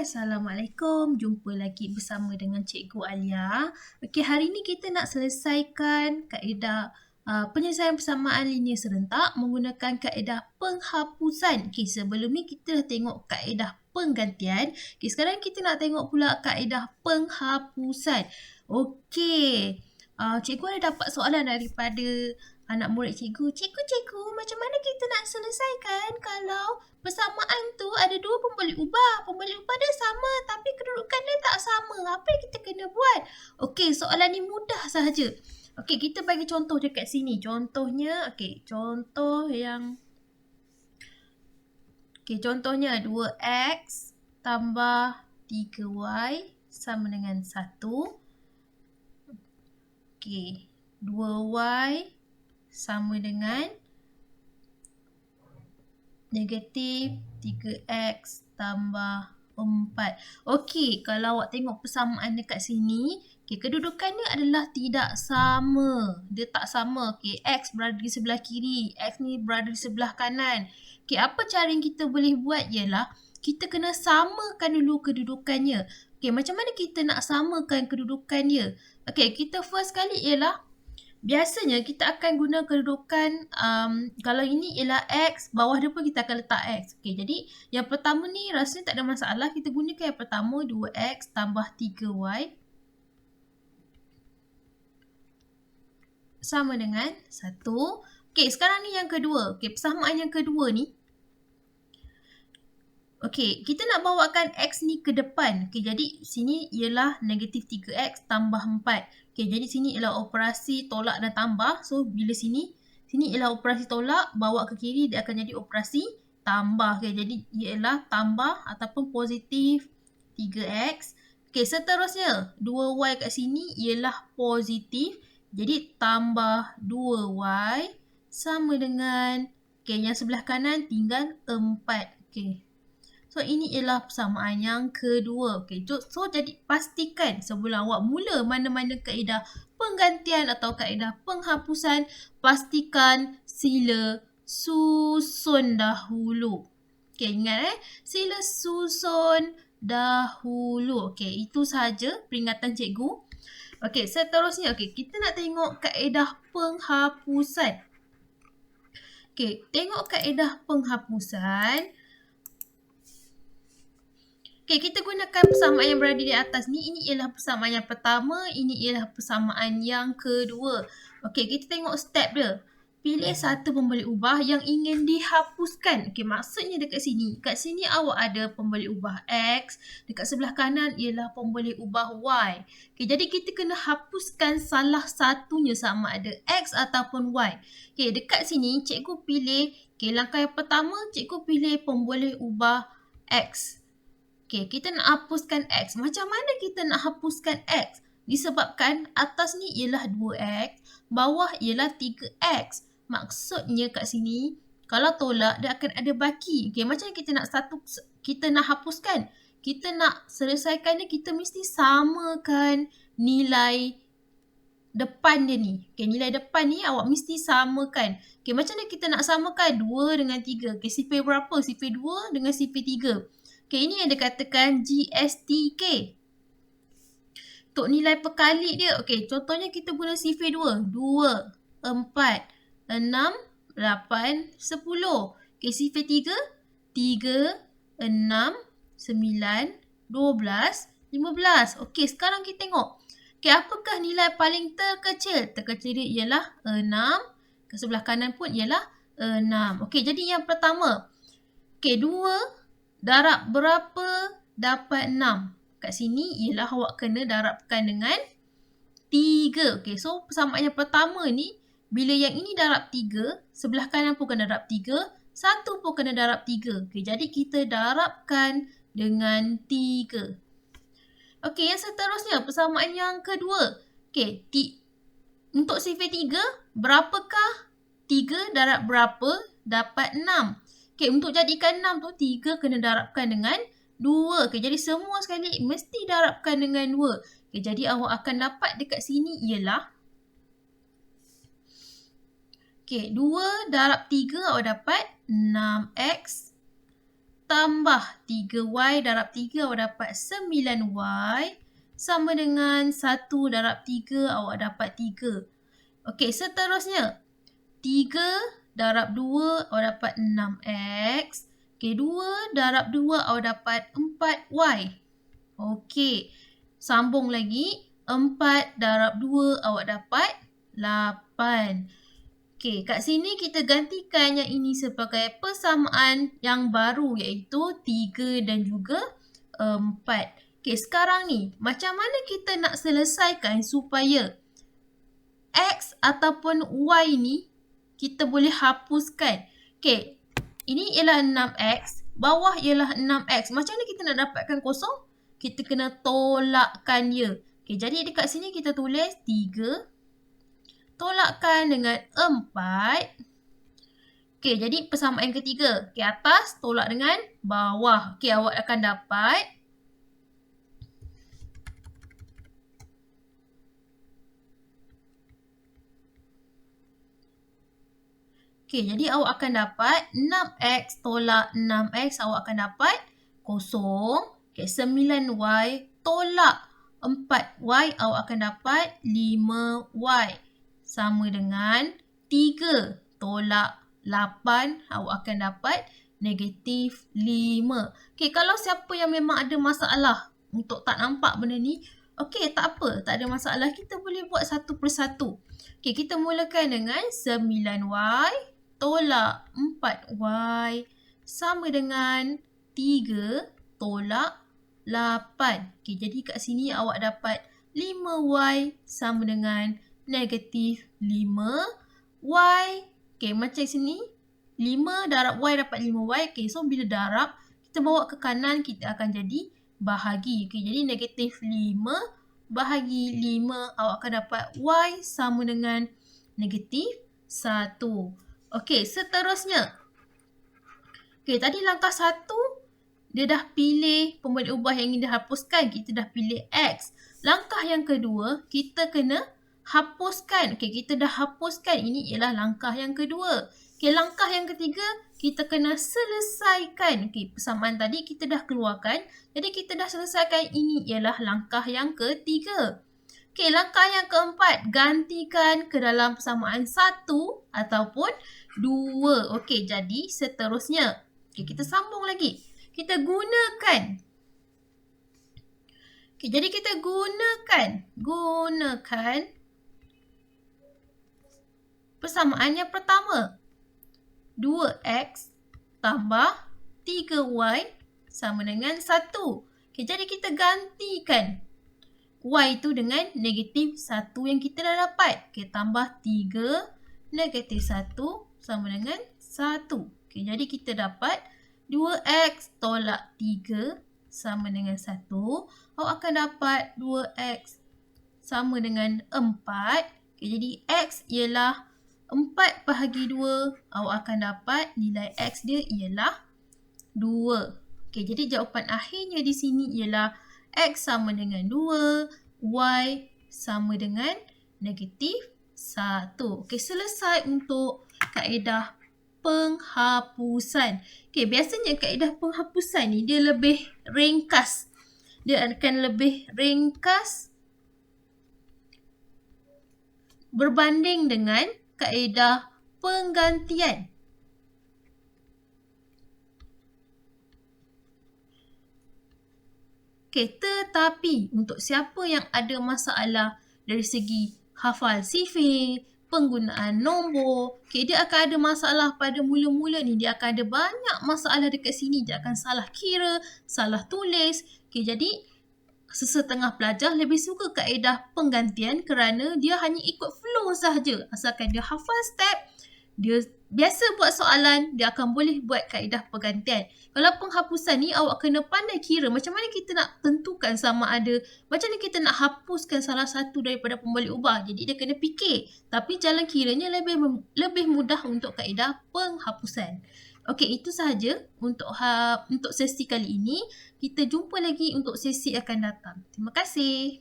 Assalamualaikum. Jumpa lagi bersama dengan Cikgu Alia. Okey, hari ni kita nak selesaikan kaedah penyelesaian persamaan linear serentak menggunakan kaedah penghapusan. Okey, sebelum ni kita dah tengok kaedah penggantian. Okey, sekarang kita nak tengok pula kaedah penghapusan. Okey, cikgu ada dapat soalan daripada anak murid cikgu. Cikgu, macam mana kita nak selesaikan kalau persamaan tu ada dua pembalik ubah. Pembalik ubah dia sama tapi kedudukan dia tak sama. Apa yang kita kena buat? Okey, soalan ni mudah sahaja. Okey, kita bagi contoh dekat sini. Contohnya, contohnya 2x tambah 3y sama dengan 1. Okey, 2y sama dengan negatif 3x tambah 4. Okey, kalau awak tengok persamaan dekat sini, kedudukan dia adalah tidak sama. Dia tak sama. X berada di sebelah kiri, X ni berada di sebelah kanan. Apa cara yang kita boleh buat ialah kita kena samakan dulu kedudukannya. Macam mana kita nak samakan kedudukannya? Kita first kali ialah biasanya kita akan guna kedudukan, kalau ini ialah X, bawah dia pun kita akan letak X. Jadi yang pertama ni rasanya tak ada masalah. Kita gunakan yang pertama 2X tambah 3Y sama dengan 1. Sekarang ni yang kedua. Persamaan yang kedua ni. Kita nak bawakan X ni ke depan. Jadi sini ialah negatif 3X tambah 4. Jadi sini ialah operasi tolak dan tambah. So bila sini ialah operasi tolak, bawa ke kiri dia akan jadi operasi tambah. Jadi ialah tambah ataupun positif 3X. Seterusnya 2Y kat sini ialah positif. Jadi tambah 2Y sama dengan, yang sebelah kanan tinggal 4. So ini ialah persamaan yang kedua. So jadi pastikan sebelum awak mula mana-mana kaedah penggantian atau kaedah penghapusan, pastikan sila susun dahulu. Ingat sila susun dahulu. Itu sahaja peringatan cikgu. Seterusnya kita nak tengok kaedah penghapusan. Tengok kaedah penghapusan. Kita gunakan persamaan yang berada di atas ni. Ini ialah persamaan yang pertama. Ini ialah persamaan yang kedua. Kita tengok step dia. Pilih satu pembalik ubah yang ingin dihapuskan. Maksudnya dekat sini. Kat sini awak ada pembalik ubah X. Dekat sebelah kanan ialah pembalik ubah Y. Jadi kita kena hapuskan salah satunya sama ada X ataupun Y. Dekat sini cikgu pilih. Langkah yang pertama cikgu pilih pembalik ubah X. Kita nak hapuskan X. Macam mana kita nak hapuskan X? Disebabkan atas ni ialah 2X, bawah ialah 3X. Maksudnya kat sini, kalau tolak, dia akan ada baki. Macam mana kita nak hapuskan? Kita nak selesaikan dia, kita mesti samakan nilai depan dia ni. Nilai depan ni awak mesti samakan. Macam mana kita nak samakan? 2 dengan 3. Sifir berapa? Sifir 2 dengan sifir 3. Ini yang dikatakan GSTK. Untuk nilai perkali dia, contohnya kita guna sifir 2. 2, 4, 6, 8, 10. Sifir 3, 3, 6, 9, 12, 15. Sekarang kita tengok. Apakah nilai paling terkecil? Terkecil dia ialah 6. Ke sebelah kanan pun ialah 6. Jadi yang pertama. 2 darab berapa dapat 6? Kat sini ialah awak kena darabkan dengan 3. So persamaan yang pertama ni, bila yang ini darab 3, sebelah kanan pun kena darab 3, satu pun kena darab 3. Jadi kita darabkan dengan 3. Yang seterusnya, persamaan yang kedua. Untuk sifir 3, berapakah 3 darab berapa dapat 6? Untuk jadikan 6 tu, 3 kena darabkan dengan 2. Jadi semua sekali mesti darabkan dengan 2. Jadi awak akan dapat dekat sini ialah 2 darab 3 awak dapat 6x tambah 3y darab 3 awak dapat 9y sama dengan 1 darab 3 awak dapat 3. Okey, seterusnya 3 darab 2 awak dapat 6x. Okey, 2 darab 2 awak dapat 4y. Okey, sambung lagi. 4 darab 2 awak dapat 8. Okey, kat sini kita gantikan yang ini sebagai persamaan yang baru iaitu 3 dan juga 4. Okey, sekarang ni macam mana kita nak selesaikan supaya x ataupun y ni kita boleh hapuskan. Okey, ini ialah 6x, bawah ialah 6x. Macam mana kita nak dapatkan kosong? Kita kena tolakkan dia. Okey, jadi dekat sini kita tulis 3 tolakkan dengan 4. Okey, jadi persamaan ketiga. Okey, atas tolak dengan bawah. Okey, awak akan dapat okey, jadi awak akan dapat 6x tolak 6x, awak akan dapat kosong. Okey, 9y tolak 4y, awak akan dapat 5y. Sama dengan 3 tolak 8, awak akan dapat negatif 5. Okey, kalau siapa yang memang ada masalah untuk tak nampak benda ni, okey, tak apa, tak ada masalah. Kita boleh buat satu persatu. Okey, kita mulakan dengan 9y tolak 4y sama dengan 3 tolak 8. Okey, jadi kat sini awak dapat 5y sama dengan negatif 5y. Okey, macam sini 5 darab y dapat 5y. Okey, so bila darab kita bawa ke kanan kita akan jadi bahagi. Okey, jadi negatif 5 bahagi 5, awak akan dapat y sama dengan negatif 1. Okey, seterusnya. Okey, tadi langkah 1 dia dah pilih pembalik ubah yang ingin dihapuskan. Kita dah pilih x. Langkah yang kedua kita kena hapuskan. Okey, kita dah hapuskan. Ini ialah langkah yang kedua. Okey, langkah yang ketiga kita kena selesaikan. Okey, persamaan tadi kita dah keluarkan. Jadi kita dah selesaikan. Ini ialah langkah yang ketiga. Okey, langkah yang keempat, gantikan ke dalam persamaan 1 ataupun 2. Okey, jadi seterusnya. Okey, kita sambung lagi. Kita gunakan. Okey, jadi kita gunakan persamaan yang pertama. 2x tambah 3y sama dengan 1. Okey, jadi kita gantikan y itu dengan negatif 1 yang kita dah dapat. Okey, tambah 3 negatif 1 sama dengan 1. Okey, jadi kita dapat 2x tolak 3 sama dengan 1. Awak akan dapat 2x sama dengan 4. Okey, jadi x ialah 4 bahagi 2. Awak akan dapat nilai x dia ialah 2. Okey, jadi jawapan akhirnya di sini ialah x sama dengan 2, y sama dengan negatif 1. Okey, selesai untuk kaedah penghapusan. Okey, biasanya kaedah penghapusan ni dia lebih ringkas. Dia akan lebih ringkas berbanding dengan kaedah penggantian. Okey, tetapi untuk siapa yang ada masalah dari segi hafal sifil, penggunaan nombor, okey, dia akan ada masalah pada mula-mula ni. Dia akan ada banyak masalah dekat sini. Dia akan salah kira, salah tulis. Okey, jadi sesetengah pelajar lebih suka kaedah penggantian kerana dia hanya ikut flow sahaja. Asalkan dia hafal step, dia biasa buat soalan, dia akan boleh buat kaedah penggantian. Kalau penghapusan ni awak kena pandai kira macam mana kita nak tentukan sama ada, macam mana kita nak hapuskan salah satu daripada pembalik ubah. Jadi dia kena fikir. Tapi jalan kiranya lebih mudah untuk kaedah penghapusan. Okey, itu sahaja untuk sesi kali ini. Kita jumpa lagi untuk sesi akan datang. Terima kasih.